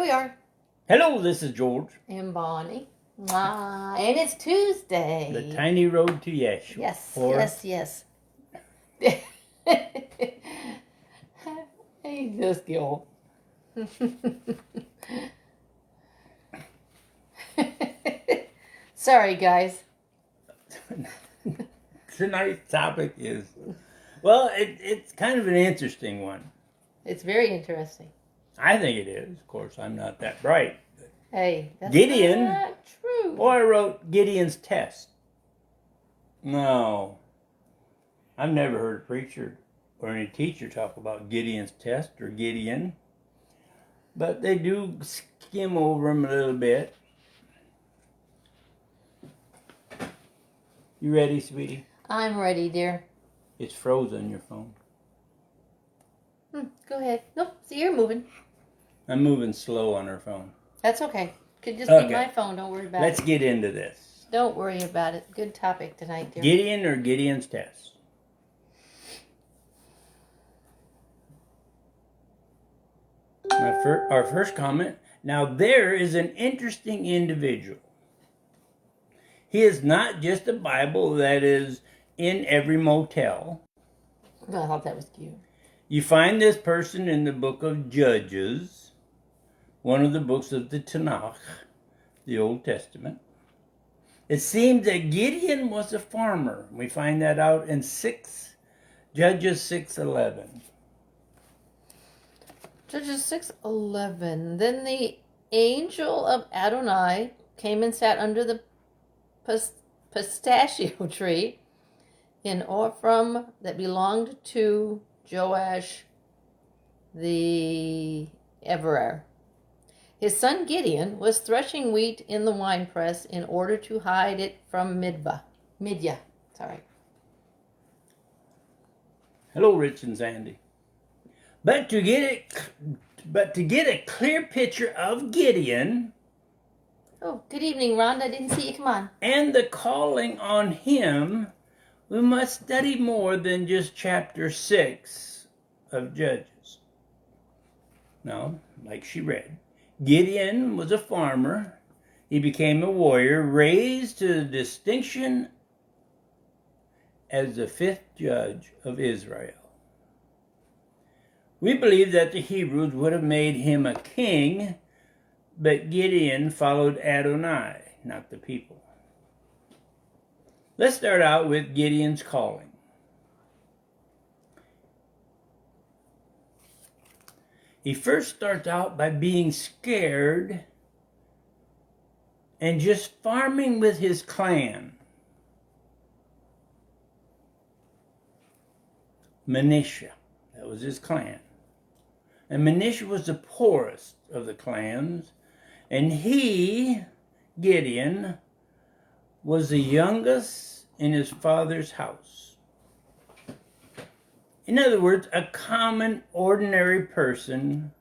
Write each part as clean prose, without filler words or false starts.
we are. Hello, this is George. And Bonnie. And it's Tuesday. The tiny road to Yeshua. Yes. Hey, just go. Sorry, guys. Tonight's topic is, well, it's kind of an interesting one. It's very interesting. I think it is. Of course, I'm not that bright. Hey, that's Gideon, not true. Boy, I wrote Gideon's test. No. I've never heard a preacher or any teacher talk about Gideon's test or Gideon. But they do skim over him a little bit. You ready, sweetie? I'm ready, dear. It's frozen, your phone. Go ahead. Nope, see, you're moving. I'm moving slow on her phone. That's okay. Could just Okay. be my phone. Don't worry about Let's it. get into this. Don't worry about it. Good topic tonight, dear. Gideon or Gideon's test? Our first comment. Now, there is an interesting individual. He is not just a Bible that is in every motel. I thought that was cute. You find this person in the book of Judges, one of the books of the Tanakh, the Old Testament. It seems that Gideon was a farmer. We find that out in Judges 6:11. Judges 6:11. Then the angel of Adonai came and sat under the pistachio tree in Orphram that belonged to Joash the Everer. His son Gideon was threshing wheat in the winepress in order to hide it from Midian. Sorry. Hello, Rich and Sandy. But to get a clear picture of Gideon. Oh, good evening, Rhonda. I didn't see you. Come on. And the calling on him, we must study more than just chapter 6 of Judges. Now, like she read, Gideon was a farmer. He became a warrior, raised to the distinction as the 5th judge of Israel. We believe that the Hebrews would have made him a king, but Gideon followed Adonai, not the people. Let's start out with Gideon's calling. He first starts out by being scared and just farming with his clan. Manasseh, that was his clan. And Manasseh was the poorest of the clans. And he, Gideon, was the youngest in his father's house. In other words, a common, ordinary person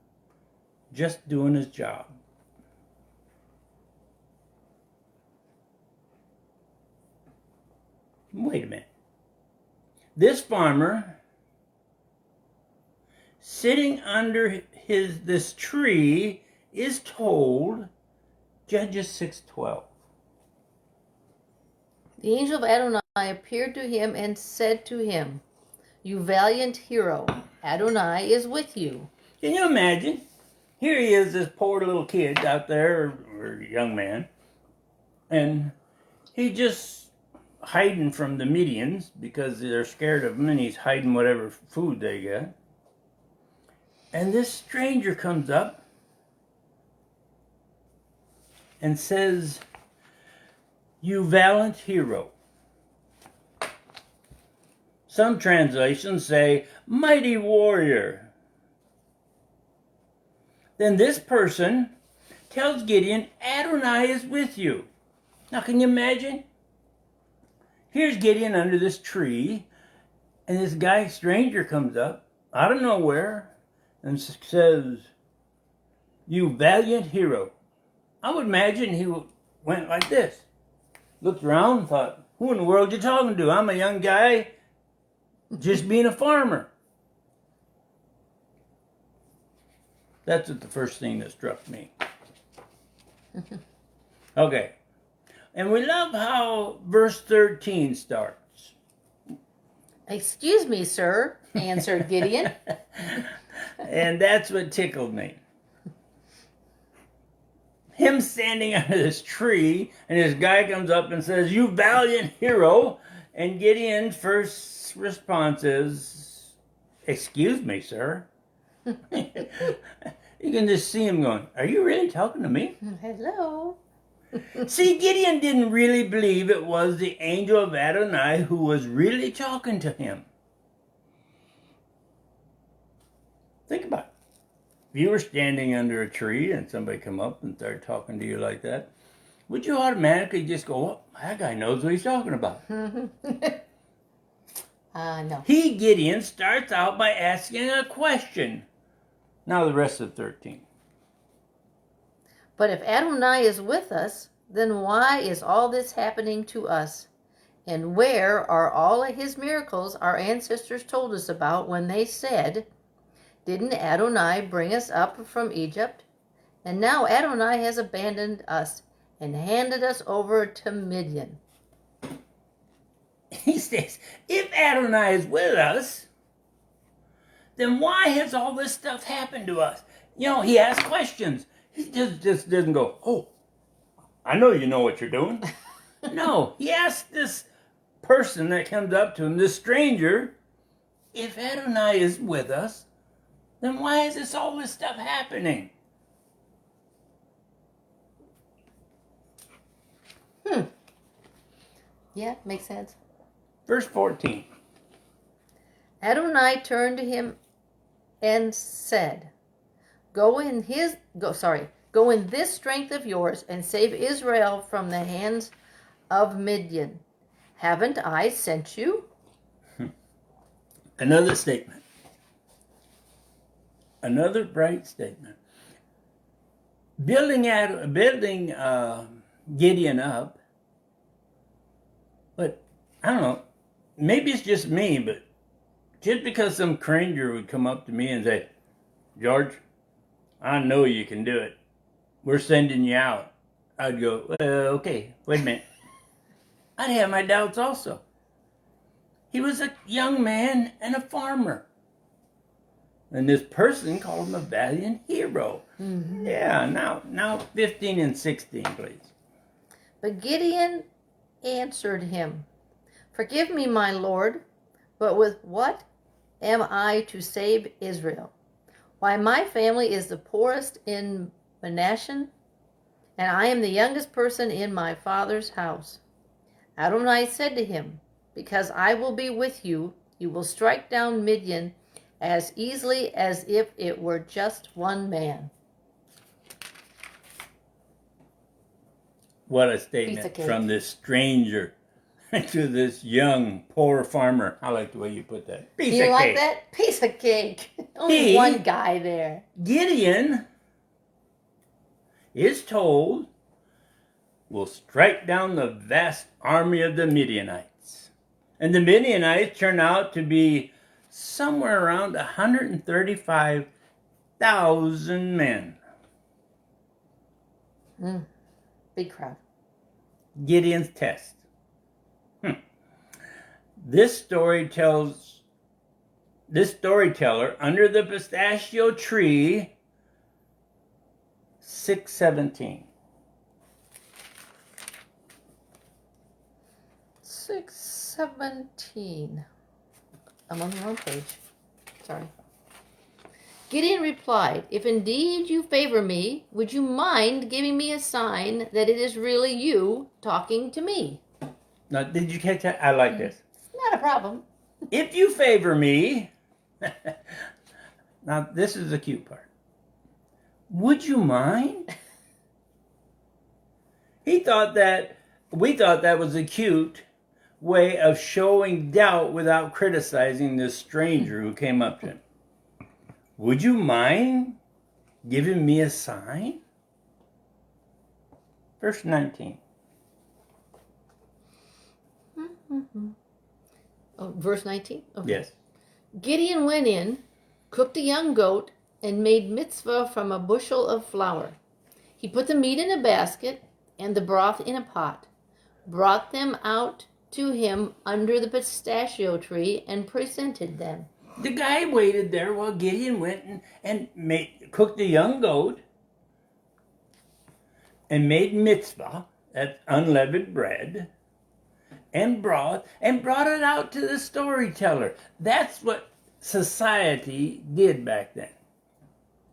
just doing his job. Wait a minute. This farmer, sitting under this tree, is told, Judges 6:12. The angel of Adonai appeared to him and said to him, "You valiant hero, Adonai is with you." Can you imagine? Here he is, this poor little kid out there, or young man, and he just hiding from the Midians because they're scared of him, and he's hiding whatever food they get. And this stranger comes up and says, "You valiant hero." Some translations say, "Mighty warrior." Then this person tells Gideon, "Adonai is with you." Now, can you imagine? Here's Gideon under this tree, and this guy, stranger, comes up out of nowhere and says, "You valiant hero." I would imagine he went like this. Looked around and thought, who in the world are you talking to? I'm a young guy just being a farmer. That's the first thing that struck me. Okay. And we love how verse 13 starts. Excuse me, sir, answered Gideon. And that's what tickled me. Him standing under this tree, and this guy comes up and says, "You valiant hero." And Gideon's first response is, "Excuse me, sir." You can just see him going, "Are you really talking to me?" Hello. See, Gideon didn't really believe it was the angel of Adonai who was really talking to him. Think about it. If you were standing under a tree and somebody come up and started talking to you like that, would you automatically just go, "Oh, that guy knows what he's talking about"? No. He, Gideon, starts out by asking a question. Now the rest of 13. But if Adonai is with us, then why is all this happening to us? And where are all of his miracles our ancestors told us about when they said, "Didn't Adonai bring us up from Egypt?" And now Adonai has abandoned us and handed us over to Midian. He says, if Adonai is with us, then why has all this stuff happened to us? You know, he asks questions. He just doesn't go, "Oh, I know you know what you're doing." No, he asks this person that comes up to him, this stranger, if Adonai is with us, then why is all this stuff happening? Yeah, makes sense. Verse 14. Adonai turned to him and said, Go in this strength of yours and save Israel from the hands of Midian. Haven't I sent you?" Another statement. Another bright statement. Building Gideon up, but I don't know, maybe it's just me, but just because some stranger would come up to me and say, "George, I know you can do it. We're sending you out," I'd go, "Well, okay, wait a minute." I'd have my doubts also. He was a young man and a farmer. And this person called him a valiant hero. Mm-hmm. Yeah, now 15 and 16, please. But Gideon answered him, "Forgive me, my lord, but with what am I to save Israel? Why, my family is the poorest in Manasseh, and I am the youngest person in my father's house." Adonai said to him, "Because I will be with you, you will strike down Midian as easily as if it were just one man." What a statement from this stranger to this young, poor farmer. I like the way you put that. Piece of cake. You like that? Piece of cake. Only one guy there. Gideon is told will strike down the vast army of the Midianites. And the Midianites turn out to be somewhere around 135,000 men. Big crowd. Gideon's test. This storyteller under the pistachio tree, 6:17. 6:17. I'm on the wrong page. Sorry. Gideon replied, "If indeed you favor me, would you mind giving me a sign that it is really you talking to me?" Now, did you catch that? I like this. It's not a problem. If you favor me, now this is the cute part. Would you mind? We thought that was a cute way of showing doubt without criticizing this stranger who came up to him. Would you mind giving me a sign? Verse 19. Oh, verse 19? Okay. Yes. Gideon went in, cooked a young goat, and made mitzvah from a bushel of flour. He put the meat in a basket and the broth in a pot, brought them out to him under the pistachio tree, and presented them. The guy waited there while Gideon went and cooked a young goat and made mitzvah, that's unleavened bread, and broth, and brought it out to the storyteller. That's what society did back then.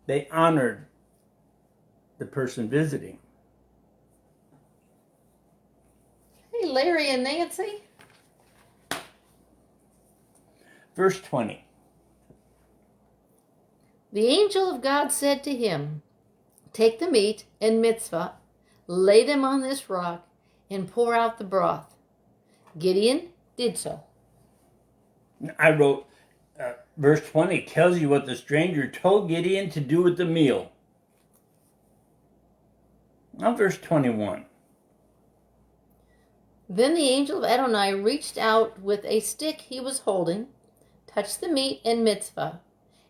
They honored the person visiting. Hey, Larry and Nancy. Verse 20. The angel of God said to him, "Take the meat and mitzvah, lay them on this rock, and pour out the broth." Gideon did so. I wrote, verse 20 tells you what the stranger told Gideon to do with the meal. Now verse 21. Then the angel of Adonai reached out with a stick he was holding, touched the meat and mitzvah,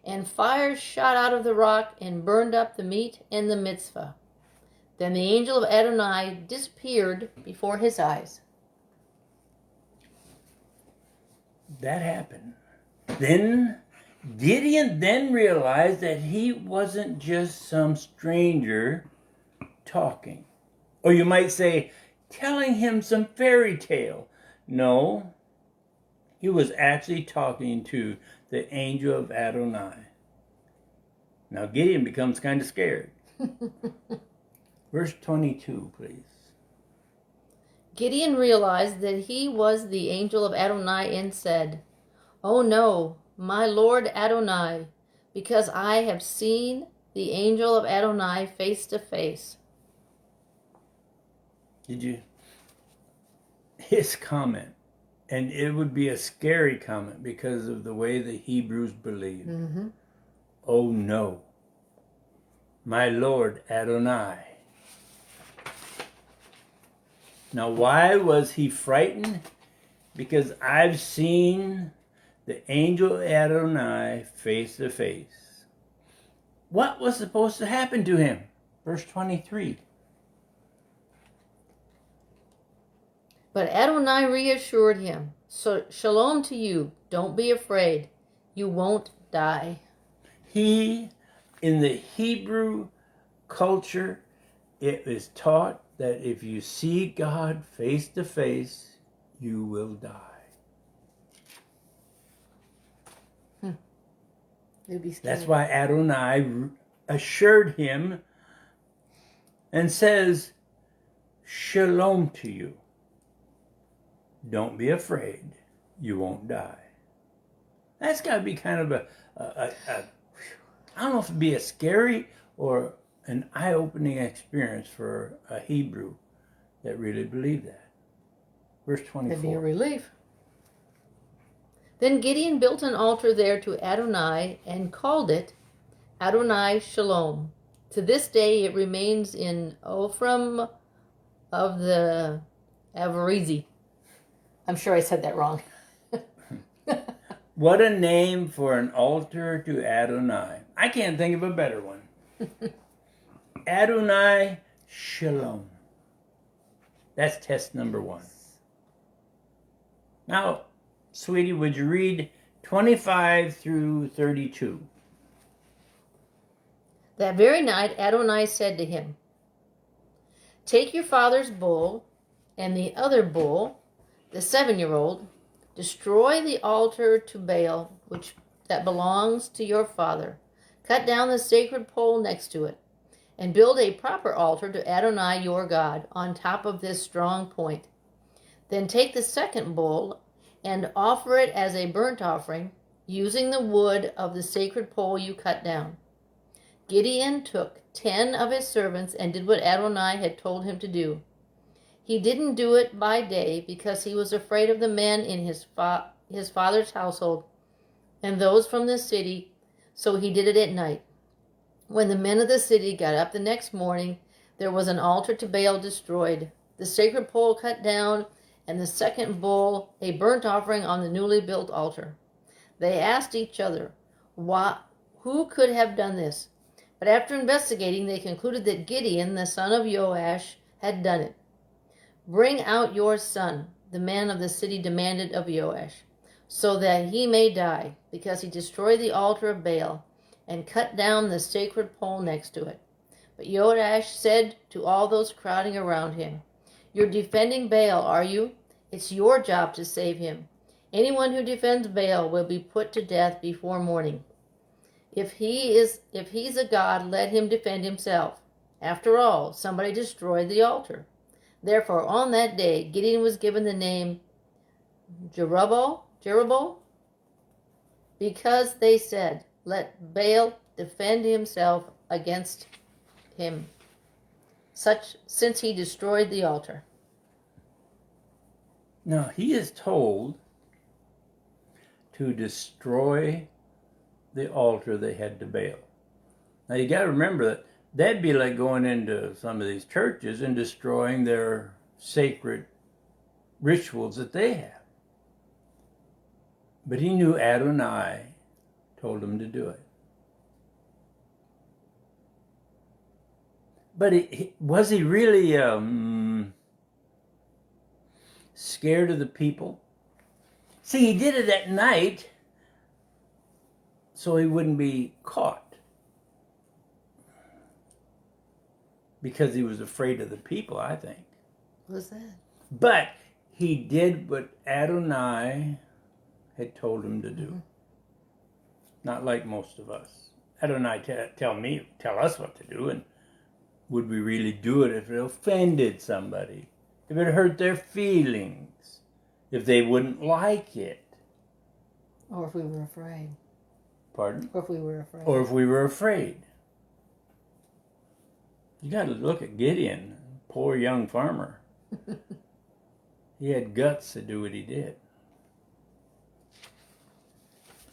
and fire shot out of the rock and burned up the meat and the mitzvah. Then the angel of Adonai disappeared before his eyes. That happened. Then Gideon realized that he wasn't just some stranger talking. Or you might say, telling him some fairy tale. No, he was actually talking to the angel of Adonai. Now Gideon becomes kind of scared. Verse 22, please. Gideon realized that he was the angel of Adonai and said, "Oh no, my Lord Adonai, because I have seen the angel of Adonai face to face." Did you? His comment, and it would be a scary comment because of the way the Hebrews believed. Mm-hmm. Oh no, my Lord Adonai. Now, why was he frightened? Because I've seen the angel Adonai face to face. What was supposed to happen to him? Verse 23. But Adonai reassured him, "So shalom to you, don't be afraid, you won't die." In the Hebrew culture, it is taught that if you see God face to face, you will die. That's why Adonai assured him and says, "Shalom to you. Don't be afraid. You won't die." That's got to be kind of I don't know if it'd be a scary or an eye-opening experience for a Hebrew that really believed that. Verse 24. That'd be a relief. Then Gideon built an altar there to Adonai and called it Adonai Shalom. To this day it remains in Ophram of the Avarizi. I'm sure I said that wrong. What a name for an altar to Adonai. I can't think of a better one. Adonai Shalom. That's test number 1. Now, sweetie, would you read 25 through 32? That very night Adonai said to him, "Take your father's bull and the other bull, the 7-year-old, destroy the altar to Baal that belongs to your father. Cut down the sacred pole next to it, and build a proper altar to Adonai your God on top of this strong point. Then take the second bull and offer it as a burnt offering, using the wood of the sacred pole you cut down." Gideon took 10 of his servants and did what Adonai had told him to do. He didn't do it by day because he was afraid of the men in his father's household and those from the city, so he did it at night. When the men of the city got up the next morning, there was an altar to Baal destroyed, the sacred pole cut down, and the second bull a burnt offering on the newly built altar. They asked each other, "Who could have done this?" But after investigating, they concluded that Gideon, the son of Joash, had done it. "Bring out your son," the men of the city demanded of Joash, "so that he may die, because he destroyed the altar of Baal and cut down the sacred pole next to it." But Joash said to all those crowding around him, "You're defending Baal, are you? It's your job to save him. Anyone who defends Baal will be put to death before morning. If he's a god, let him defend himself. After all, somebody destroyed the altar." Therefore, on that day, Gideon was given the name Jerubbaal, because they said, "Let Baal defend himself against him, since he destroyed the altar." Now, he is told to destroy the altar they had to Baal. Now, you got to remember that that'd be like going into some of these churches and destroying their sacred rituals that they have. But he knew Adonai told him to do it. But was he really scared of the people? See, he did it at night so he wouldn't be caught. Because he was afraid of the people, I think. What was that? But he did what Adonai had told him to do. Mm-hmm. Not like most of us. Adonai tell us what to do, and would we really do it if it offended somebody? If it hurt their feelings? If they wouldn't like it? Or if we were afraid. Pardon? Or if we were afraid. Or if we were afraid. You got to look at Gideon, poor young farmer. He had guts to do what he did,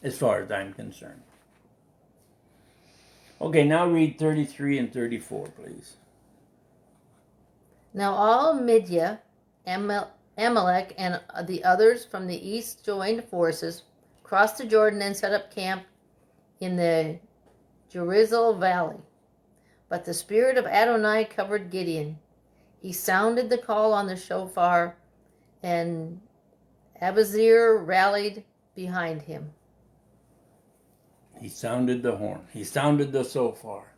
as far as I'm concerned. Okay, now read 33 and 34, please. Now all Midian, Amalek, and the others from the east joined forces, crossed the Jordan, and set up camp in the Gerizim Valley. But the spirit of Adonai covered Gideon. He sounded the call on the shofar, and Abazir rallied behind him. He sounded the horn. He sounded the shofar.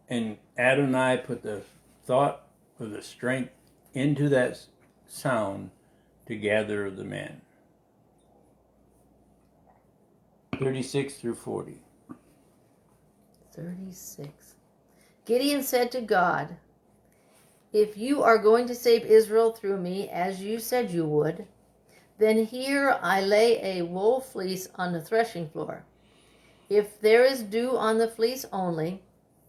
And Adonai put the thought or the strength into that sound to gather the men. 36 through 40. 36. Gideon said to God, "If you are going to save Israel through me, as you said you would, then here I lay a wool fleece on the threshing floor. If there is dew on the fleece only,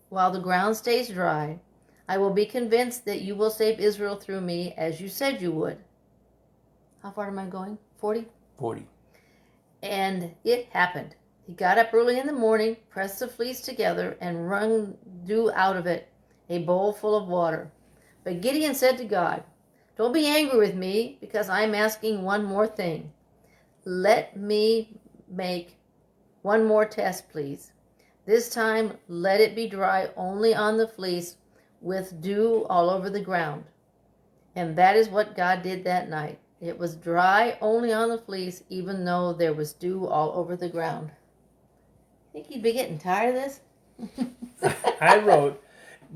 while the ground stays dry, I will be convinced that you will save Israel through me, as you said you would." How far am I going? 40? 40. And it happened. He got up early in the morning, pressed the fleece together, and wrung dew out of it, a bowl full of water. But Gideon said to God, "Don't be angry with me, because I am asking one more thing. Let me make one more test, please. This time, let it be dry only on the fleece, with dew all over the ground." And that is what God did that night. It was dry only on the fleece, even though there was dew all over the ground. Think you'd be getting tired of this? I wrote,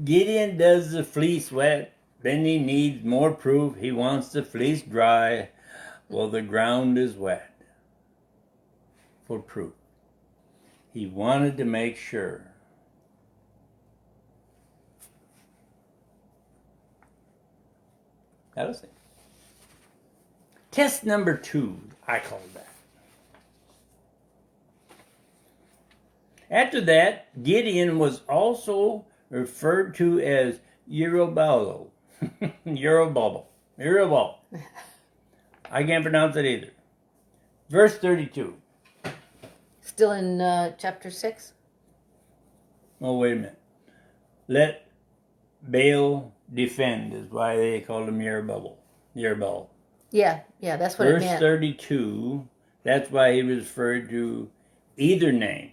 Gideon does the fleece wet, then he needs more proof. He wants the fleece dry while the ground is wet. For proof. He wanted to make sure. That was it. Test number 2, I called that. After that, Gideon was also referred to as Yerubbaal. Yerubbaal. I can't pronounce it either. Verse 32. Still in chapter 6? Oh, wait a minute. Let Baal defend is why they called him Yerubbaal. Yeah, that's what it meant. Verse 32, that's why he was referred to either name.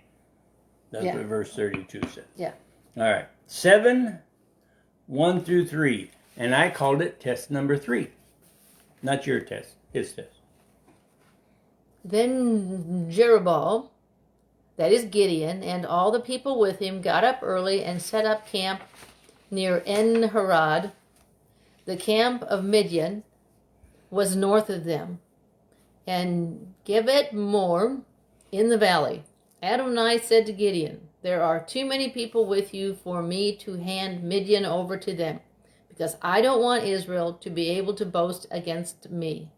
That's Yeah. what verse 32 says. Yeah. All right. 7, 1 through 3. And I called it test number 3. Not your test, his test. Then Jerubbaal, that is Gideon, and all the people with him got up early and set up camp near En-Harod. The camp of Midian was north of them, and Gebet Moor in the valley. Adonai said to Gideon, there are too many people with you for me to hand Midian over to them, because I don't want Israel to be able to boast against me.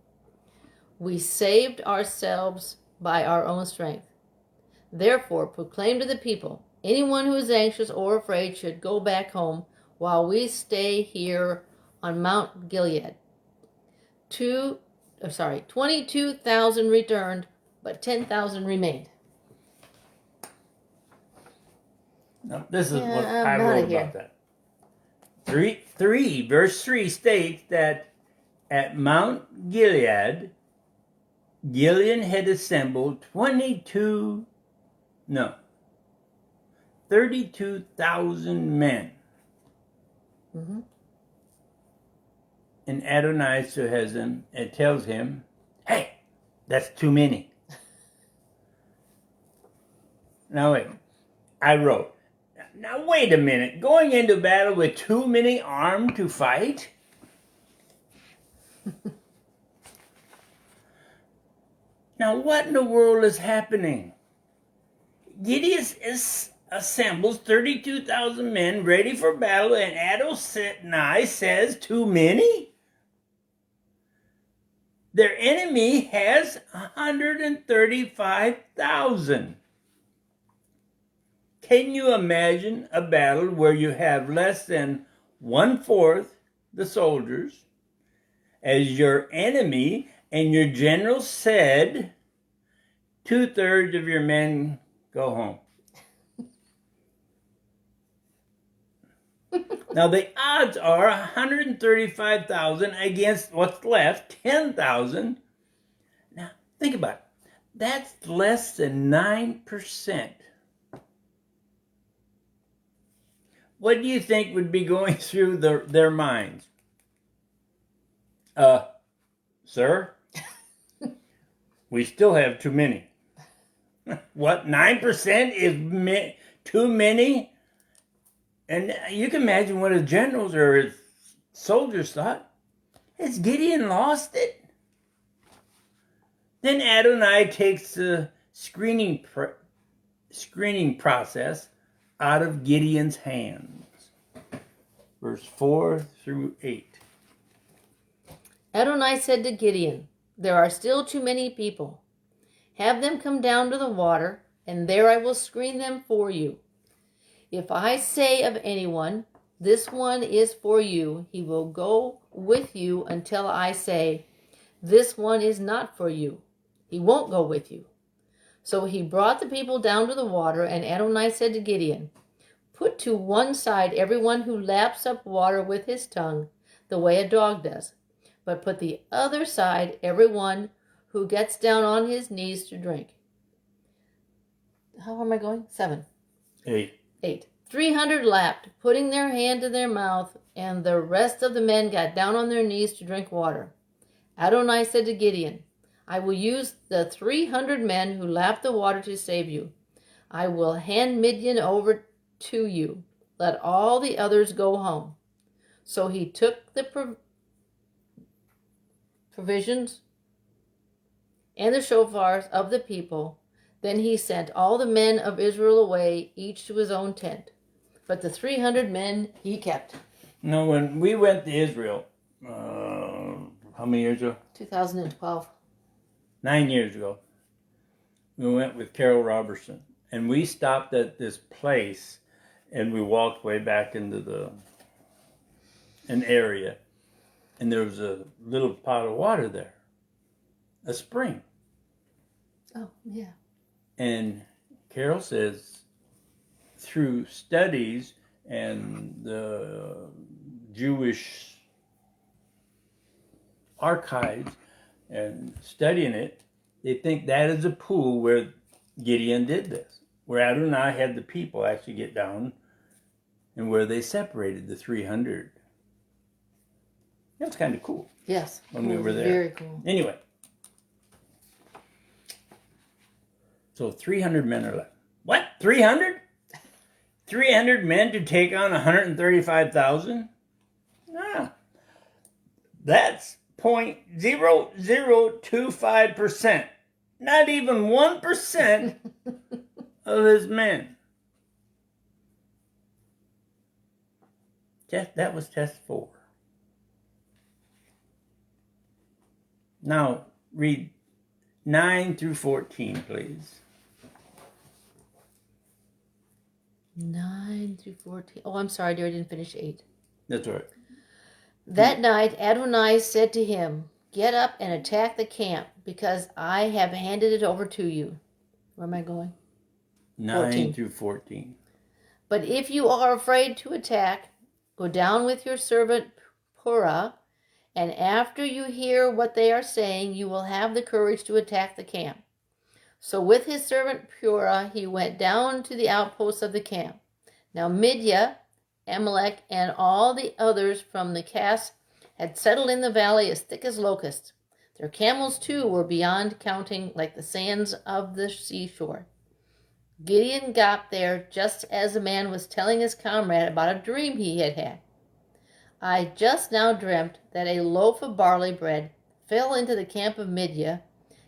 We saved ourselves by our own strength. Therefore, proclaim to the people, anyone who is anxious or afraid should go back home while we stay here on Mount Gilead. 22,000 returned, but 10,000 remained. Now, this is what I'm I outta wrote here. about that. Verse 3 states that at Mount Gilead, Gideon had assembled 32,000 men. Mm-hmm. And Adonai has him and tells him, hey, that's too many. Now wait, I wrote, now wait a minute, going into battle with too many armed to fight? Now what in the world is happening? Gideon assembles 32,000 men ready for battle, and Adonai says too many? Their enemy has 135,000. Can you imagine a battle where you have less than 1/4 the soldiers as your enemy, and your general said 2/3 of your men go home? Now the odds are 135,000 against what's left, 10,000. Now think about it. That's less than 9%. What do you think would be going through their minds? Sir, we still have too many. What, 9% is too many? And you can imagine what his generals or his soldiers thought. Has Gideon lost it? Then Adonai takes the screening process out of Gideon's hands. Verse 4 through 8. Adonai said to Gideon, there are still too many people. Have them come down to the water, and there I will screen them for you. If I say of anyone, this one is for you, he will go with you until I say, this one is not for you. He won't go with you. So he brought the people down to the water, and Adonai said to Gideon, put to one side everyone who laps up water with his tongue, the way a dog does, but put the other side everyone who gets down on his knees to drink. How am I going? 7. 8. 300 lapped, putting their hand to their mouth, and the rest of the men got down on their knees to drink water. Adonai said to Gideon, I will use the 300 men who lapped the water to save you. I will hand Midian over to you. Let all the others go home. So he took the provisions and the shofars of the people. Then he sent all the men of Israel away, each to his own tent. But the 300 men he kept. Now, when we went to Israel, how many years ago? 2012. 9 years ago. We went with Carol Robertson, and we stopped at this place, and we walked way back into an area, and there was a little pot of water there, a spring. Oh, yeah. And Carol says, through studies and the Jewish archives and studying it, they think that is a pool where Gideon did this. where Adonai had the people actually get down and where they separated the 300. That's kind of cool. Yes. When we were there. Very cool. Anyway. So 300 men are left. What? 300? 300 men to take on 135,000? Ah. That's 0.0025%. Not even 1% of his men. That was test 4. Now, read 9 through 14, please. 9 through 14. Oh, I'm sorry, dear, I didn't finish 8. That's all right. That night Adonai said to him, "Get up and attack the camp, because I have handed it over to you." Where am I going? 9 through 14. "But if you are afraid to attack, go down with your servant Purah, and after you hear what they are saying, you will have the courage to attack the camp." So with his servant Purah, he went down to the outposts of the camp. Now Midian, Amalek, and all the others from the Cas had settled in the valley as thick as locusts. Their camels, too, were beyond counting, like the sands of the seashore. Gideon got there just as a man was telling his comrade about a dream he had had. "I just now dreamt that a loaf of barley bread fell into the camp of Midian,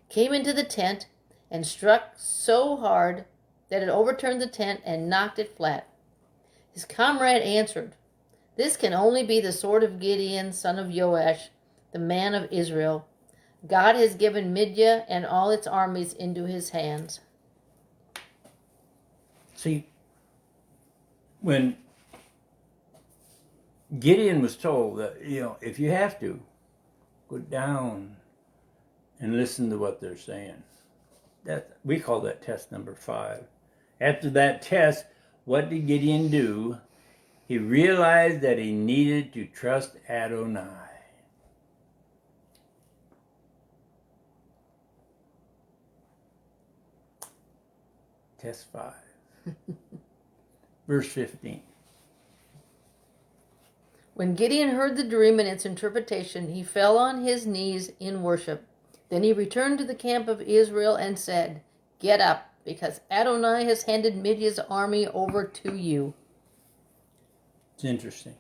came into the tent, and struck so hard that it overturned the tent and knocked it flat." His comrade answered, "This can only be the sword of Gideon, son of Joash, the man of Israel. God has given Midian and all its armies into his hands." See, when Gideon was told that, if you have to, go down and listen to what they're saying. We call that test number 5. After that test, what did Gideon do? He realized that he needed to trust Adonai. Test 5. Verse 15. When Gideon heard the dream and its interpretation, he fell on his knees in worship. Then he returned to the camp of Israel and said, "Get up, because Adonai has handed Midian's army over to you." It's interesting.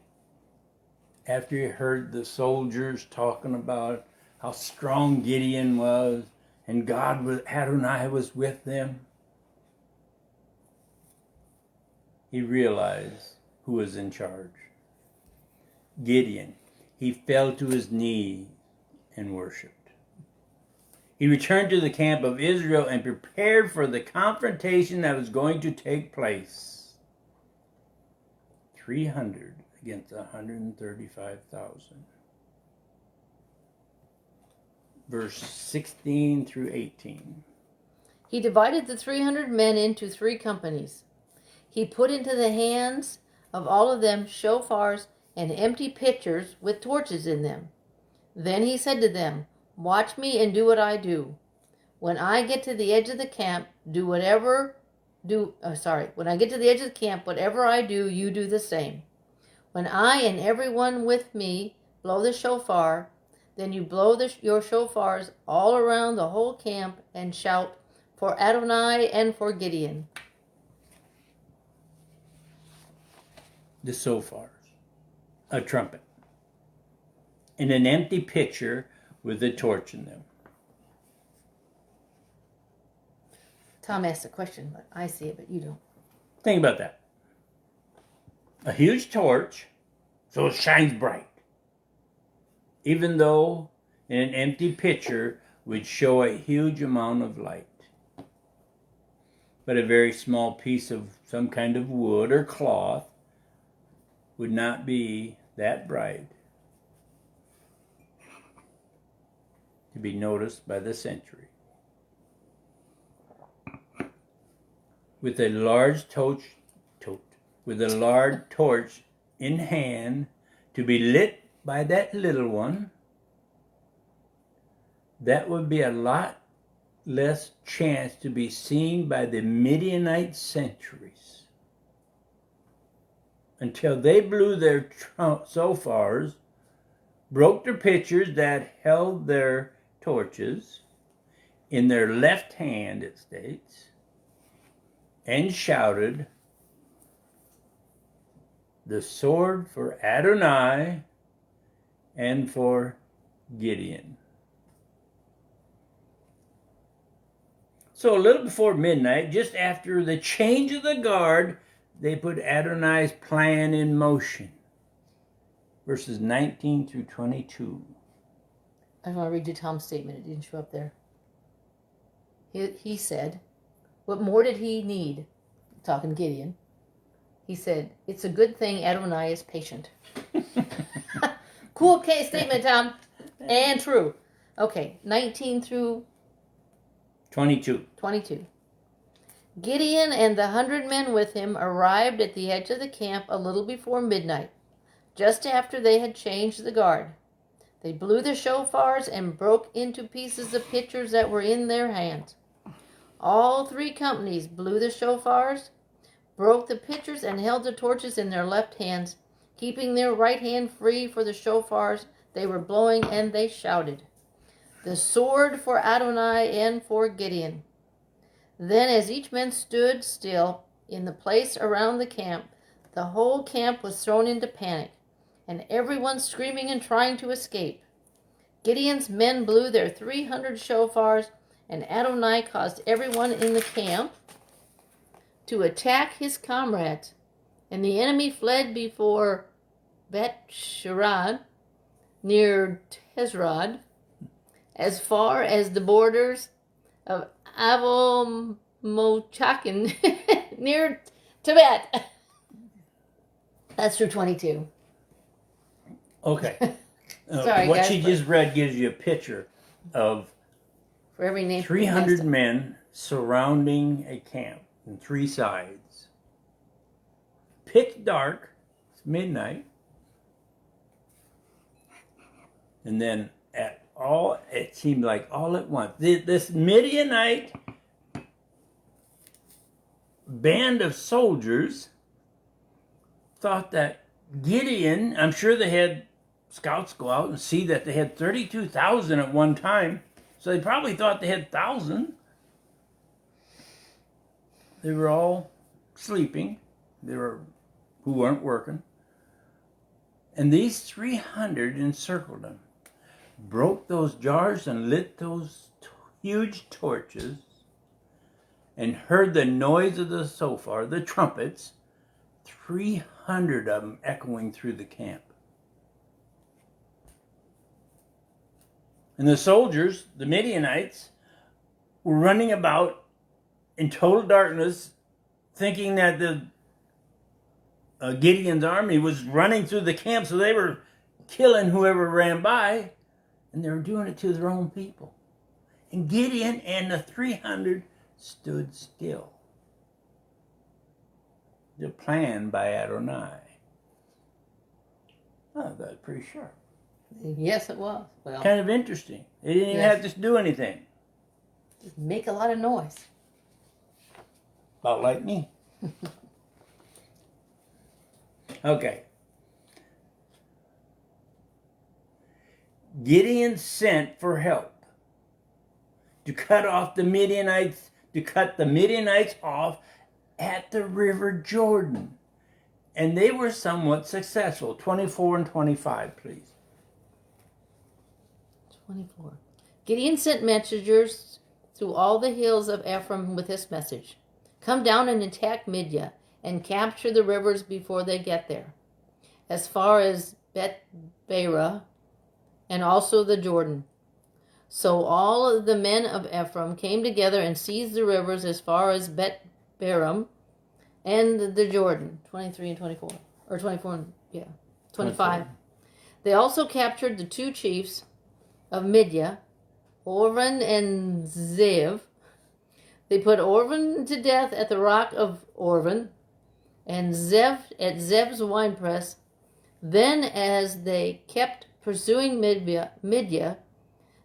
After he heard the soldiers talking about how strong Gideon was and Adonai was with them, he realized who was in charge. Gideon. He fell to his knees and worshipped. He returned to the camp of Israel and prepared for the confrontation that was going to take place. 300 against 135,000. Verse 16 through 18. He divided the 300 men into 3 companies. He put into the hands of all of them shofars and empty pitchers with torches in them. Then he said to them, "Watch me and do what I do. When I get to the edge of the camp, whatever I do, you do the same. When I and everyone with me blow the shofar, then you blow your shofars all around the whole camp and shout, 'For Adonai and for Gideon.'" The shofars, a trumpet, and an empty pitcher with a torch in them. Tom asked a question, but I see it, but you don't. Think about that. A huge torch, so it shines bright. Even though in an empty pitcher would show a huge amount of light. But a very small piece of some kind of wood or cloth would not be that bright to be noticed by the sentry. With a large torch in hand to be lit by that little one, that would be a lot less chance to be seen by the Midianite sentries until they blew their shofars, broke their pitchers that held their torches in their left hand, it states, and shouted, "The sword for Adonai and for Gideon." So a little before midnight, just after the change of the guard, they put Adonai's plan in motion. Verses 19 through 22. I want to read you Tom's statement. It didn't show up there. He said, what more did he need? Talking to Gideon. He said, it's a good thing Adonai is patient. Cool statement, Tom. And true. Okay, 19 through 22. Gideon and the 100 men with him arrived at the edge of the camp a little before midnight, just after they had changed the guard. They blew the shofars and broke into pieces the pitchers that were in their hands. All 3 companies blew the shofars, broke the pitchers, and held the torches in their left hands, keeping their right hand free for the shofars they were blowing, and they shouted, "The sword for Adonai and for Gideon." Then as each man stood still in the place around the camp, the whole camp was thrown into panic, and everyone screaming and trying to escape. Gideon's men blew their 300 shofars, and Adonai caused everyone in the camp to attack his comrades, and the enemy fled before Bet-Sherad, near Tezrod, as far as the borders of Avol-Mochakin, near Tibet. That's through 22. Okay. Sorry, what guys, she just read gives you a picture of for every name 300 men surrounding a camp on 3 sides. Pitch dark, it's midnight. And then it seemed like all at once, this Midianite band of soldiers thought that Gideon, I'm sure they had scouts go out and see that they had 32,000 at one time, so they probably thought they had 1,000. They were all sleeping, who weren't working. And these 300 encircled them, broke those jars and lit those huge torches, and heard the noise of the shofar, the trumpets, 300 of them echoing through the camp. And the soldiers, the Midianites, were running about in total darkness, thinking that Gideon's army was running through the camp, so they were killing whoever ran by, and they were doing it to their own people. And Gideon and the 300 stood still. The plan by Adonai. Oh, that's pretty sharp. Yes, it was. Well, Kind of interesting. They didn't even Yes. have to do anything. just make a lot of noise. About like me. Okay. Gideon sent for help to cut the Midianites off at the river Jordan. And they were somewhat successful. 24 and 25, please. 24. Gideon sent messengers through all the hills of Ephraim with this message: "Come down and attack Midian and capture the rivers before they get there, as far as Bet-Barah and also the Jordan." So all of the men of Ephraim came together and seized the rivers as far as Bet-Barah and the Jordan. 23 and 24. Or 24 and, 25. 24. They also captured the 2 chiefs of Midian, Orvan and Zev. They put Orvan to death at the rock of Orvan, and Zev at Zev's winepress. Then, as they kept pursuing Midian,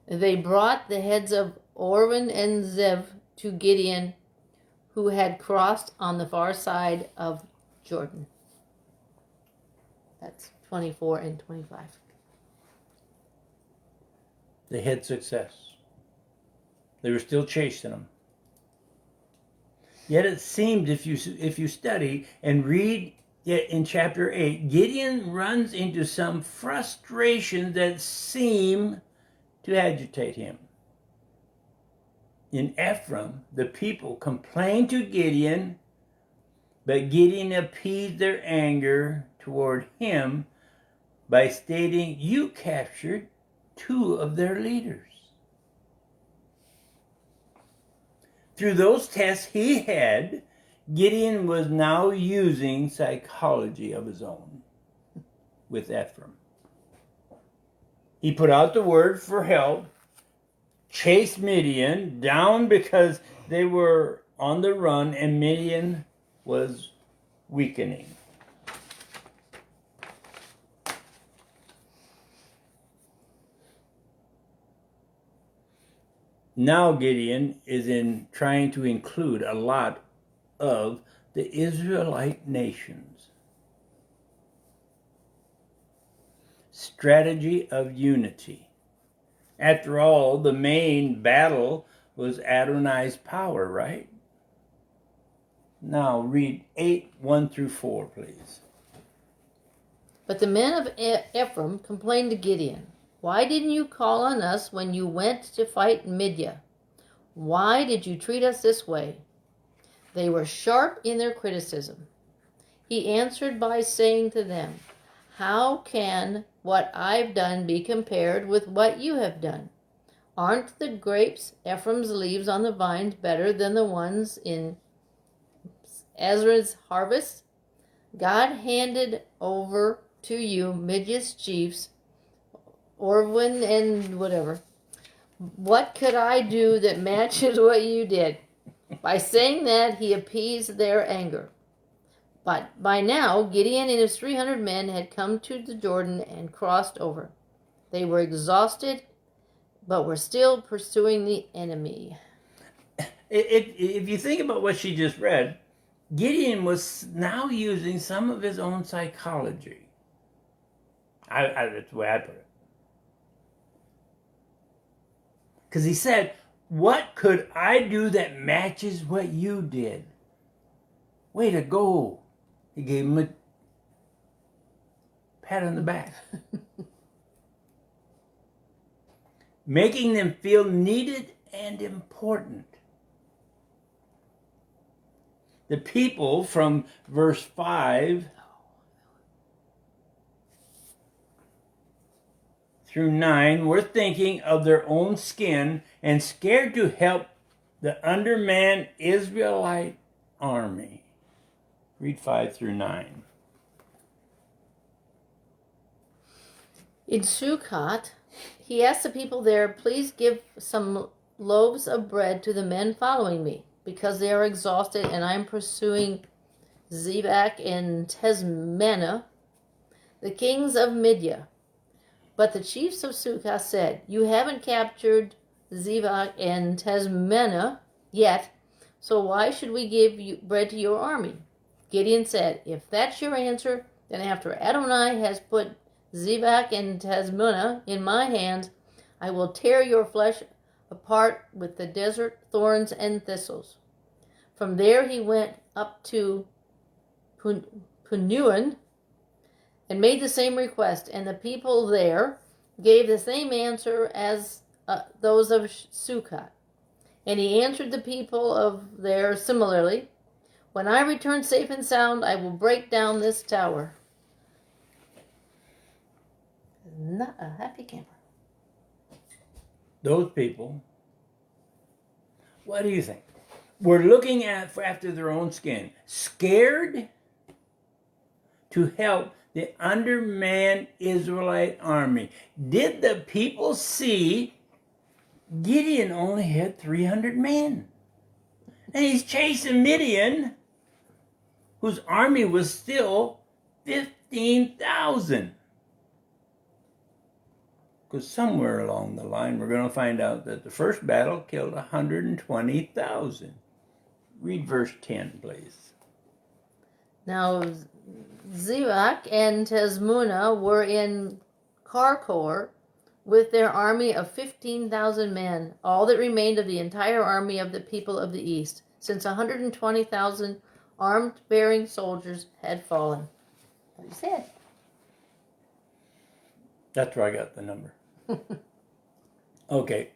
they brought the heads of Ornan and Zev to Gideon, who had crossed on the far side of Jordan. That's 24 and 25. They had success. They were still chasing them. Yet it seemed, if you study and read it in chapter 8, Gideon runs into some frustration that seem to agitate him. In Ephraim, the people complained to Gideon, but Gideon appeased their anger toward him by stating, "You captured 2 of their leaders." Through those tests he had, Gideon was now using psychology of his own with Ephraim. He put out the word for help, chased Midian down because they were on the run and Midian was weakening. Now Gideon is trying to include a lot of the Israelite nations. Strategy of unity. After all, the main battle was Adonai's power, right? Now read 8, 1 through 4, please. But the men of Ephraim complained to Gideon, "Why didn't you call on us when you went to fight Midian? Why did you treat us this way?" They were sharp in their criticism. He answered by saying to them, "How can what I've done be compared with what you have done? Aren't the grapes Ephraim's leaves on the vines better than the ones in Ezra's harvest? God handed over to you Midian's chiefs, Ornan and whatever. What could I do that matches what you did?" By saying that, he appeased their anger. But by now, Gideon and his 300 men had come to the Jordan and crossed over. They were exhausted, but were still pursuing the enemy. If you think about what she just read, Gideon was now using some of his own psychology. That's the way I put it. Because he said, "What could I do that matches what you did?" Way to go. He gave him a pat on the back. Making them feel needed and important. The people from verse 5 through 9 were thinking of their own skin and scared to help the undermanned Israelite army. Read 5 through 9. In Sukkot, he asked the people there, "Please give some loaves of bread to the men following me, because they are exhausted and I am pursuing Zebach and Tezmanah, the kings of Midian." But the chiefs of Sukkot said, "You haven't captured Zebach and Tezmanah yet, so why should we give you bread to your army?" Gideon said, "If that's your answer, then after Adonai has put Zebach and Tezmanah in my hands, I will tear your flesh apart with the desert thorns and thistles." From there he went up to Punuan and made the same request, and the people there gave the same answer as those of Sukkot. And he answered the people of there similarly, "When I return safe and sound, I will break down this tower." Not a happy camper. Those people, what do you think? Were looking after their own skin, scared to help the undermanned Israelite army. Did the people see Gideon only had 300 men? And he's chasing Midian, whose army was still 15,000. Because somewhere along the line, we're going to find out that the first battle killed 120,000. Read verse 10, please. Now Zebach and Tezmunah were in Karkor with their army of 15,000 men, all that remained of the entire army of the people of the east, since 120,000 armed-bearing soldiers had fallen. What he said. That's where I got the number. Okay.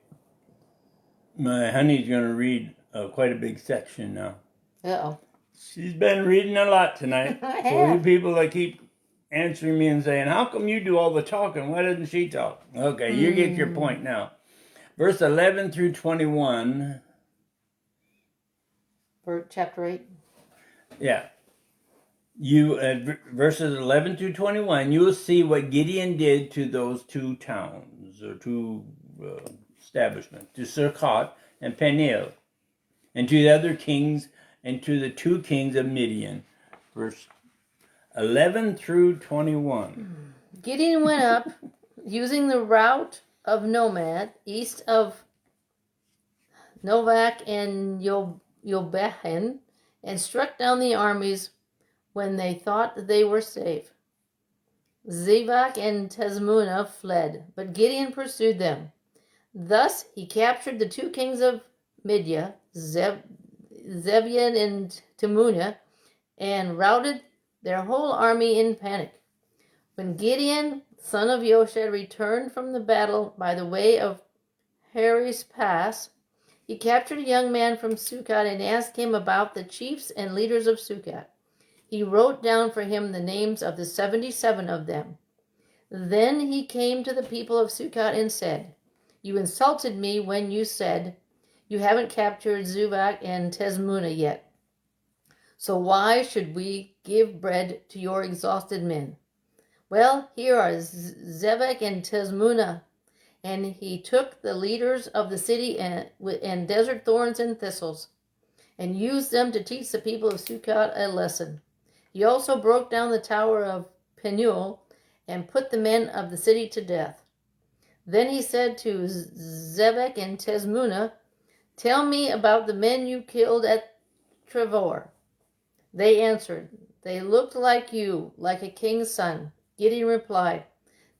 My honey's going to read quite a big section now. Uh-oh. She's been reading a lot tonight. I So you have. people that keep answering me and saying, how come you do all the talking? Why doesn't she talk? Okay, you get your point now. Verse 11 through 21. Chapter 8. Yeah. Verses 11 through 21, you will see what Gideon did to those two towns, or two establishments, to Surkot and Peniel, and to the other kings, and to the two kings of Midian. Verse 11 through 21. Gideon went up, using the route of Nomad, east of Novak and Yobehan, and struck down the armies when they thought they were safe. Zebach and Tezmunah fled, but Gideon pursued them. Thus he captured the two kings of Midian, Zebian and Temunah, and routed their whole army in panic. When Gideon, son of Yoshed, returned from the battle by the way of Harris Pass, he captured a young man from Sukkot and asked him about the chiefs and leaders of Sukkot. He wrote down for him the names of the 77 of them. Then he came to the people of Sukkot and said, "You insulted me when you said, 'You haven't captured Zebach and Tezmunah yet. So why should we give bread to your exhausted men?' Well, here are Zebach and Tezmunah." And he took the leaders of the city and desert thorns and thistles, and used them to teach the people of Sukkot a lesson. He also broke down the tower of Penuel and put the men of the city to death. Then he said to Zebach and Tezmunah, "Tell me about the men you killed at Trevor." They answered, "They looked like you, like a king's son." Gideon replied,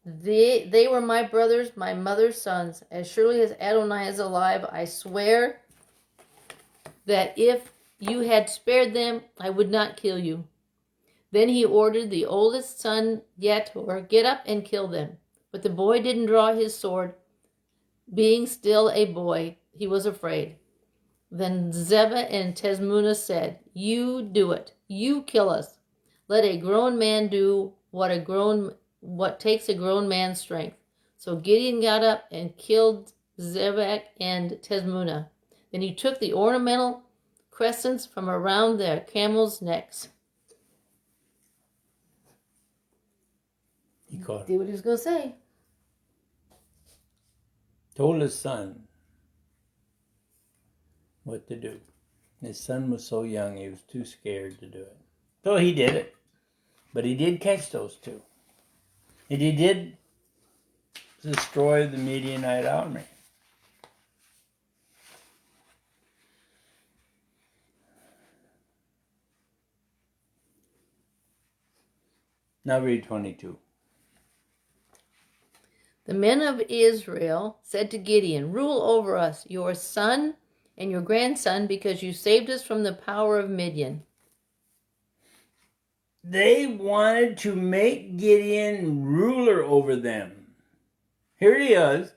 They were my brothers, my mother's sons. As surely as Adonai is alive, I swear that if you had spared them, I would not kill you." Then he ordered the oldest son, Yetor, "Get up and kill them." But the boy didn't draw his sword. Being still a boy, he was afraid. Then Zebah and Tezmunah said, "You do it. You kill us. Let a grown man do what takes a grown man's strength." So Gideon got up and killed Zebach and Tezmunah. Then he took the ornamental crescents from around their camels' necks. He caught Did what he was going to say. told his son what to do. His son was so young, he was too scared to do it. So he did it. But he did catch those two. And he did destroy the Midianite army. Now read 22. The men of Israel said to Gideon, "Rule over us, your son and your grandson, because you saved us from the power of Midian." They wanted to make Gideon ruler over them. Here he is,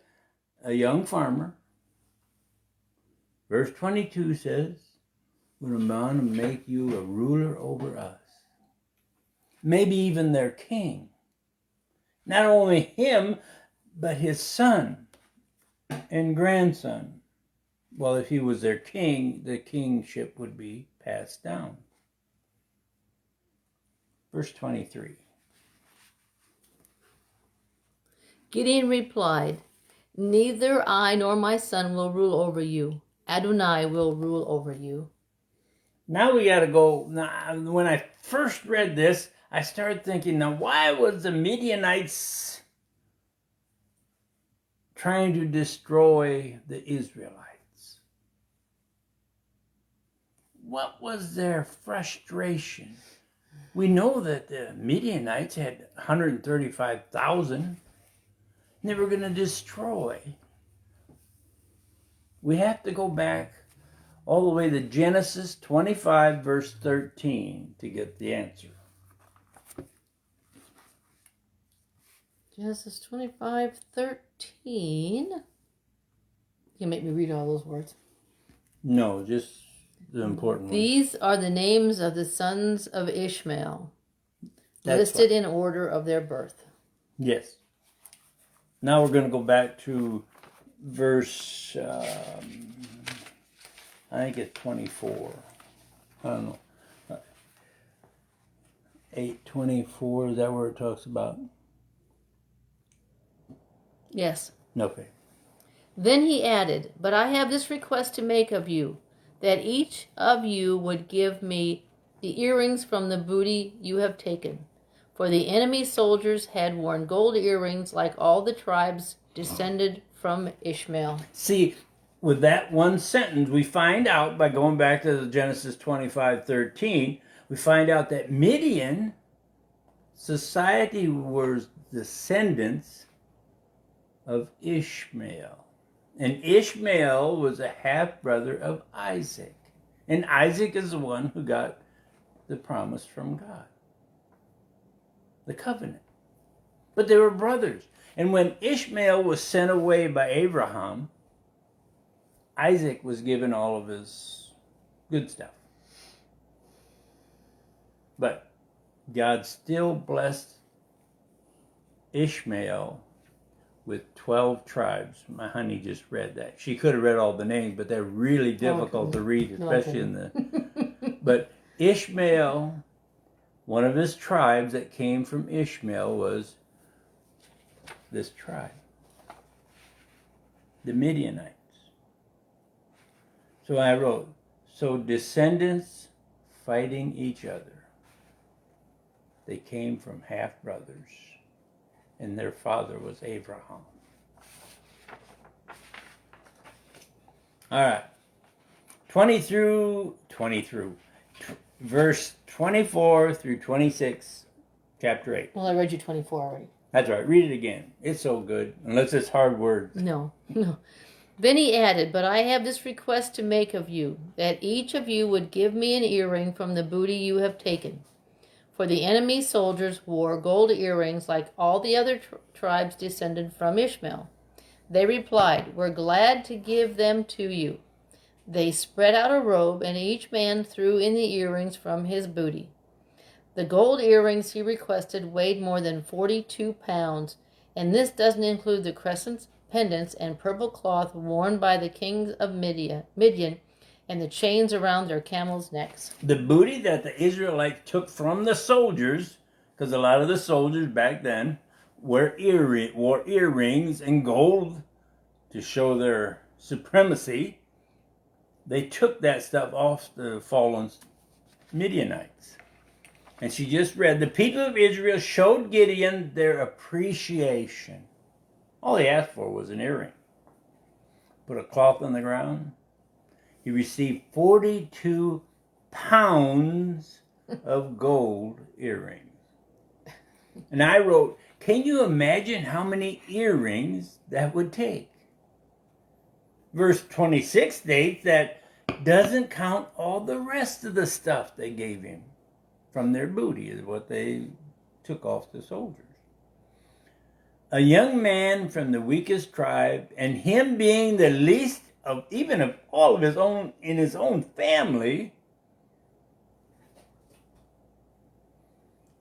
a young farmer. Verse 22 says, "We're going to make you a ruler over us." Maybe even their king. Not only him, but his son and grandson. Well, if he was their king, the kingship would be passed down. Verse 23. Gideon replied, "Neither I nor my son will rule over you. Adonai will rule over you." Now we got to go. Now, when I first read this, I started thinking, now why was the Midianites trying to destroy the Israelites. What was their frustration? We know that the Midianites had 135,000. They were going to destroy. We have to go back all the way to Genesis 25, verse 13 to get the answer. Genesis 25:13. You can make me read all those words. No, just the important ones. These are the names of the sons of Ishmael, That's listed in order of their birth. Yes. Now we're going to go back to verse, I think it's 24. I don't know. 8:24, is that where it talks about? Yes. Okay. Then he added, "But I have this request to make of you, that each of you would give me the earrings from the booty you have taken. For the enemy's soldiers had worn gold earrings like all the tribes descended from Ishmael." See, with that one sentence, we find out, by going back to Genesis 25:13, we find out that Midian society was descendants of Ishmael. And Ishmael was a half-brother of Isaac. And Isaac is the one who got the promise from God, the covenant. But they were brothers. And when Ishmael was sent away by Abraham, Isaac was given all of his good stuff. But God still blessed Ishmael with 12 tribes. My honey just read that. She could have read all the names, but they're really difficult to read, especially in the... But Ishmael, one of his tribes that came from Ishmael was this tribe, the Midianites. So I wrote, so descendants fighting each other. They came from half-brothers, and their father was Abraham. All right. Verse 24 through 26, chapter 8. Well, I read you 24 already. That's right. Read it again. It's so good, unless it's hard words. No. Then he added, "But I have this request to make of you, that each of you would give me an earring from the booty you have taken. For the enemy's soldiers wore gold earrings like all the other tribes descended from Ishmael." They replied, "We're glad to give them to you." They spread out a robe, and each man threw in the earrings from his booty. The gold earrings he requested weighed more than 42 pounds, and this doesn't include the crescents, pendants, and purple cloth worn by the kings of Midian, and the chains around their camels' necks. The booty that the Israelites took from the soldiers, because a lot of the soldiers back then wore earrings and gold to show their supremacy. They took that stuff off the fallen Midianites. And she just read, the people of Israel showed Gideon their appreciation. All he asked for was an earring. Put a cloth on the ground. He received 42 pounds of gold earrings. And I wrote, can you imagine how many earrings that would take? Verse 26 states that doesn't count all the rest of the stuff they gave him from their booty, is what they took off the soldiers. A young man from the weakest tribe, and him being the least of even of all of his own in his own family.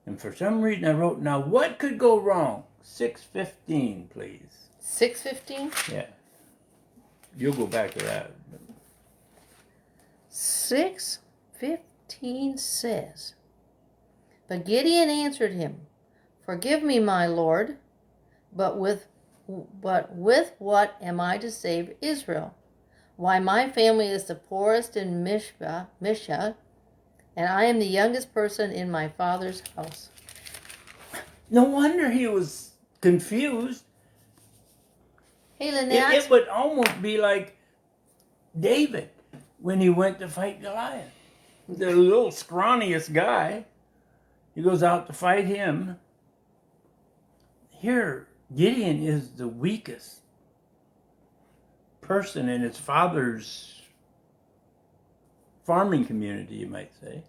And for some reason I wrote, now what could go wrong? 6:15, please. 6:15? Yeah. You'll go back to that. 6:15 says, "But Gideon answered him, 'Forgive me, my Lord, but with what am I to save Israel? Why, my family is the poorest in Mishpah, and I am the youngest person in my father's house.'" No wonder he was confused. Hey, Lynette. It would almost be like David when he went to fight Goliath. The little scrawniest guy. He goes out to fight him. Here, Gideon is the weakest person in his father's farming community, you might say.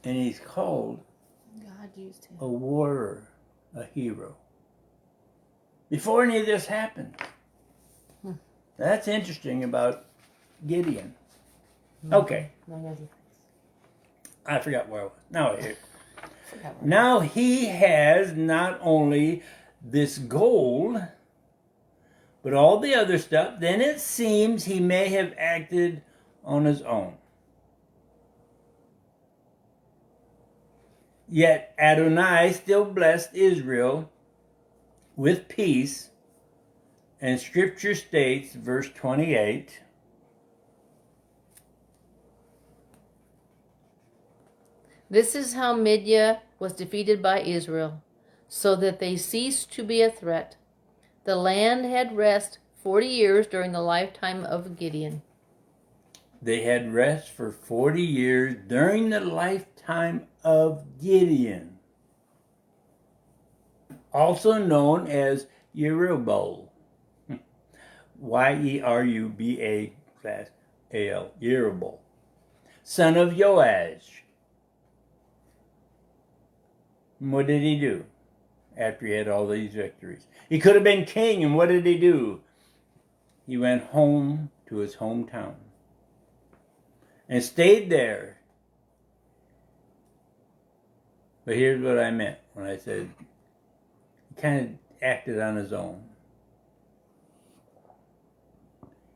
And he's called God used him. a warrior, a hero. Before any of this happened. That's interesting about Gideon. Okay. I forgot where I was. Now he has not only this gold, but all the other stuff. Then it seems he may have acted on his own. Yet Adonai still blessed Israel with peace, and Scripture states, verse 28, This is how Midian was defeated by Israel, so that they ceased to be a threat. The land had rest 40 years during the lifetime of Gideon. they had rest for 40 years during the lifetime of Gideon, also known as Yerubal. Y-E-R-U-B-A-L, Yerubal, son of Joash. What did he do after he had all these victories? He could have been king, and what did he do? He went home to his hometown and stayed there. But here's what I meant when I said he kind of acted on his own.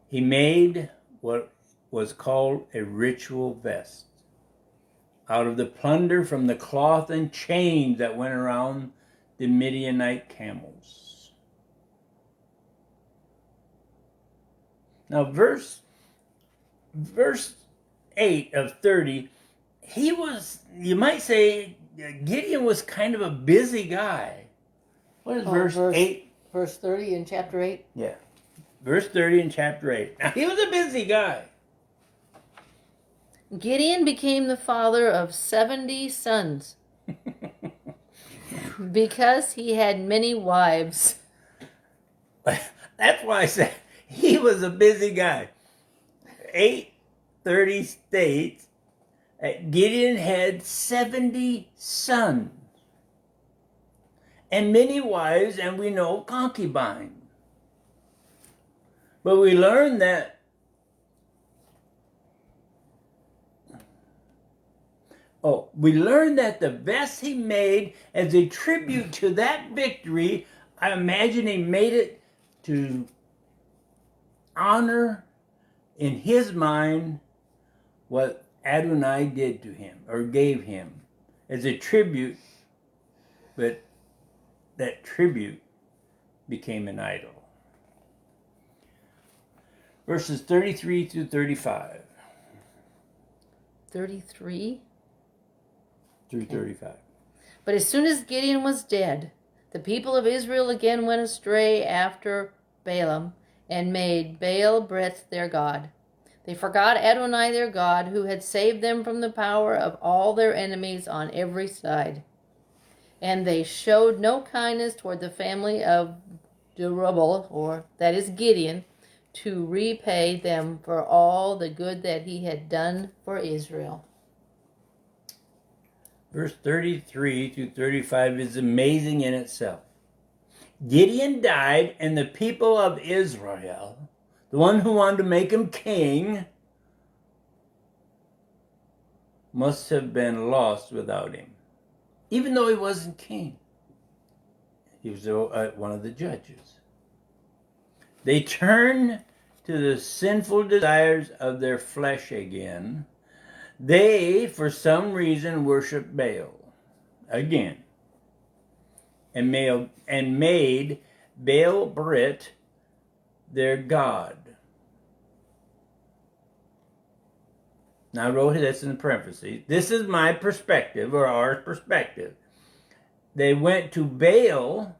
He made what was called a ritual vest out of the plunder from the cloth and chains that went around the Midianite camels. Now, verse 8 of 30, he was, you might say, Gideon was kind of a busy guy. What is verse 8? Verse 30 in chapter 8? Yeah. Verse 30 in chapter 8. Now, he was a busy guy. Gideon became the father of 70 sons because he had many wives. That's why I said he was a busy guy. 8:30 states that Gideon had 70 sons and many wives, and we know concubines. But we learn that the vest he made as a tribute to that victory, I imagine he made it to honor in his mind what Adonai did to him or gave him as a tribute, but that tribute became an idol. Verses 33 through 35. 33? Through 35. But as soon as Gideon was dead, the people of Israel again went astray after Balaam and made Baal-berith their god. They forgot Adonai their God, who had saved them from the power of all their enemies on every side. And they showed no kindness toward the family of Jerubbaal, or that is Gideon, to repay them for all the good that he had done for Israel. Verse 33 through 35 is amazing in itself. Gideon died, and the people of Israel, the one who wanted to make him king, must have been lost without him. Even though he wasn't king. He was one of the judges. They turned to the sinful desires of their flesh again. They, for some reason, worshiped Baal again and made Baal-berith their god. Now I wrote this in parentheses. This is my perspective, or our perspective. They went to Baal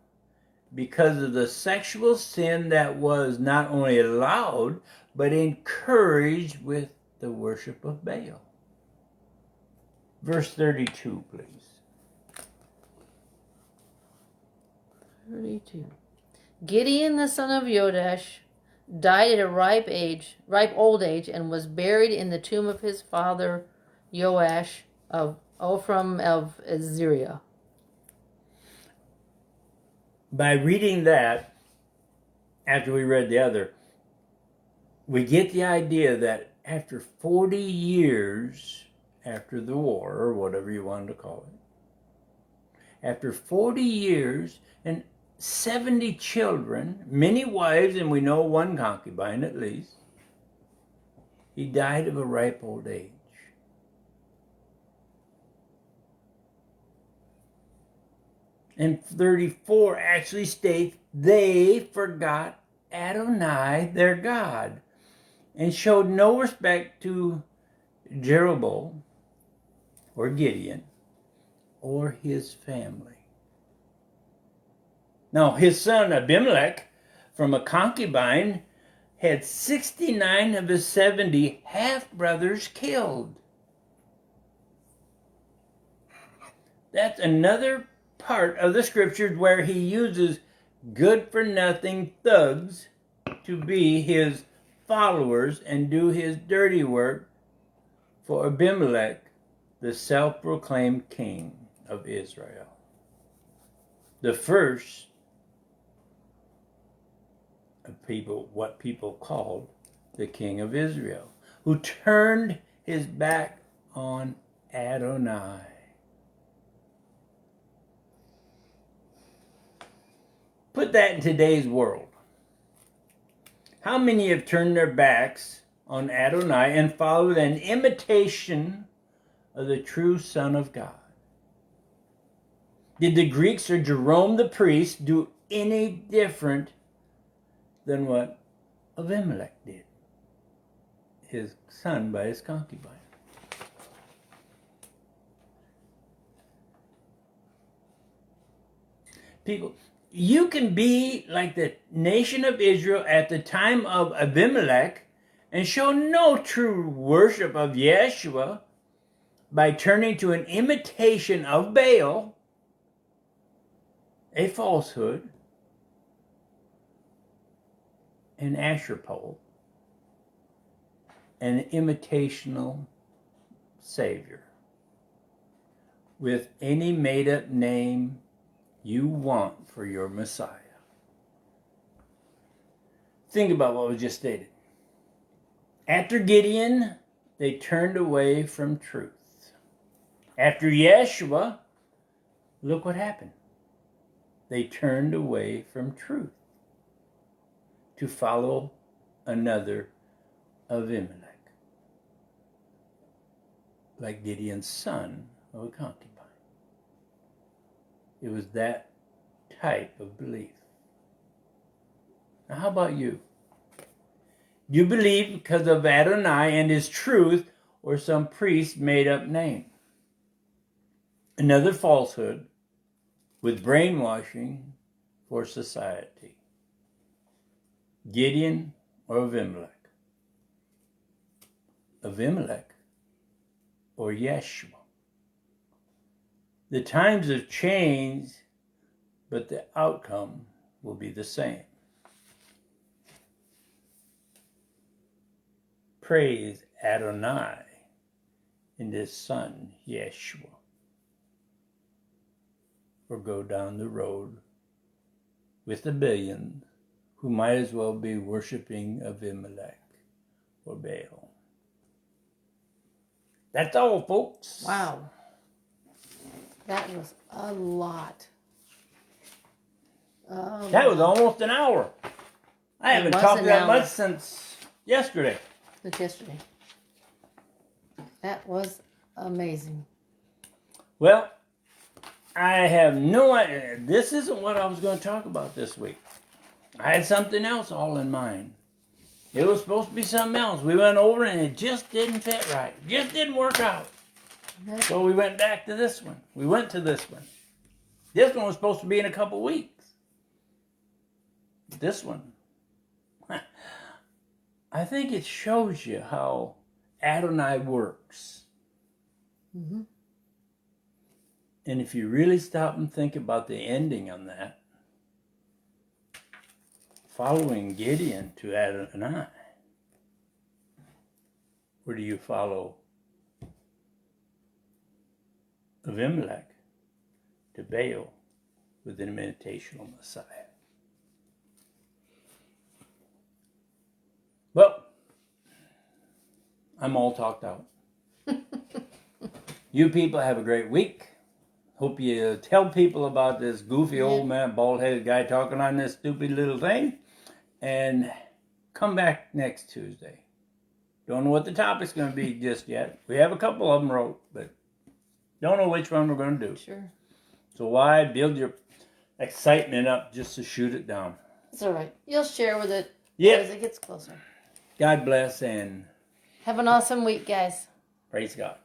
because of the sexual sin that was not only allowed, but encouraged with the worship of Baal. Verse 32, please. 32. Gideon the son of Yodash died at a ripe old age, and was buried in the tomb of his father Joash of Ophram of Azariah. By reading that, after we read the other, we get the idea that after 40 years after the war, or whatever you wanted to call it, after 40 years and 70 children, many wives, and we know one concubine at least, he died of a ripe old age. And 34 actually states they forgot Adonai, their God, and showed no respect to Jeroboam or Gideon or his family. Now, his son Abimelech, from a concubine, had 69 of his 70 half-brothers killed. That's another part of the scriptures where he uses good-for-nothing thugs to be his followers and do his dirty work for Abimelech, the self-proclaimed king of Israel. The first of people, what people called the king of Israel, who turned his back on Adonai. Put that in today's world. How many have turned their backs on Adonai and followed an imitation of the true Son of God? Did the Greeks or Jerome the priest do any different than what Abimelech did, his son by his concubine? People, you can be like the nation of Israel at the time of Abimelech and show no true worship of Yeshua by turning to an imitation of Baal, a falsehood, an Asher pole, an imitational savior with any made-up name you want for your Messiah. Think about what was just stated. After Gideon, they turned away from truth. After Yeshua, look what happened. They turned away from truth to follow another Abimelech, like Gideon's son of a concubine. It was that type of belief. Now, how about you? Do you believe because of Adonai and his truth, or some priest made up name? Another falsehood with brainwashing for society. Gideon or Abimelech? Abimelech or Yeshua? The times have changed, but the outcome will be the same. Praise Adonai and his son, Yeshua. Or go down the road with the billions who might as well be worshiping Abimelech or Baal. That's all, folks. Wow. That was a lot. That was almost an hour. I haven't talked that much since yesterday. Since yesterday. That was amazing. Well, I have no idea. This isn't what I was going to talk about this week. I had something else all in mind. It was supposed to be something else. We went over and it just didn't fit right. It just didn't work out. So we went back to this one. We went to this one. This one was supposed to be in a couple weeks. this one, I think it shows you how Adonai works. Mm-hmm. And if you really stop and think about the ending on that, following Gideon to Adonai, or do you follow Abimelech to Baal with an imitational Messiah? Well, I'm all talked out. You people have a great week. Hope you tell people about this goofy old man, bald-headed guy talking on this stupid little thing. And come back next Tuesday. Don't know what the topic's going to be just yet. We have a couple of them wrote, but don't know which one we're going to do. Sure. So why build your excitement up just to shoot it down? It's all right. You'll share with it as it gets closer. God bless and have an awesome week, guys. praise God.